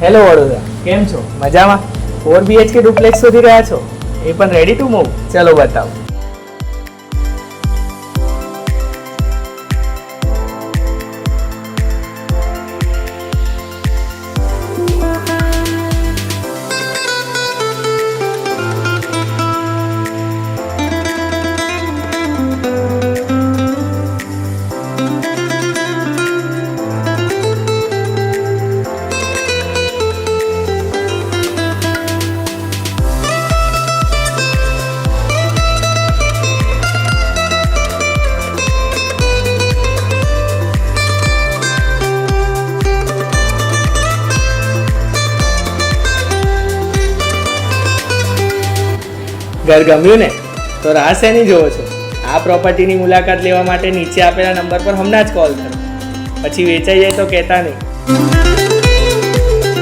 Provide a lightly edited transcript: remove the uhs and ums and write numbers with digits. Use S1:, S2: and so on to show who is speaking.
S1: Hello Vadodara, કેમ છો? મજામાં? 4 BHK ડુપ્લેક્સ શોધી રહ્યા છો? એ પણ રેડી ટુ મૂવ? ચલો બતાવો. ઘર ગમ્યું ને? તો રાહ શેની જોવો છો? આ પ્રોપર્ટીની મુલાકાત લેવા માટે નીચે આપેલા નંબર પર હમણાં જ કોલ કરો. પછી વેચાઈ જાય તો કહેતા નહીં.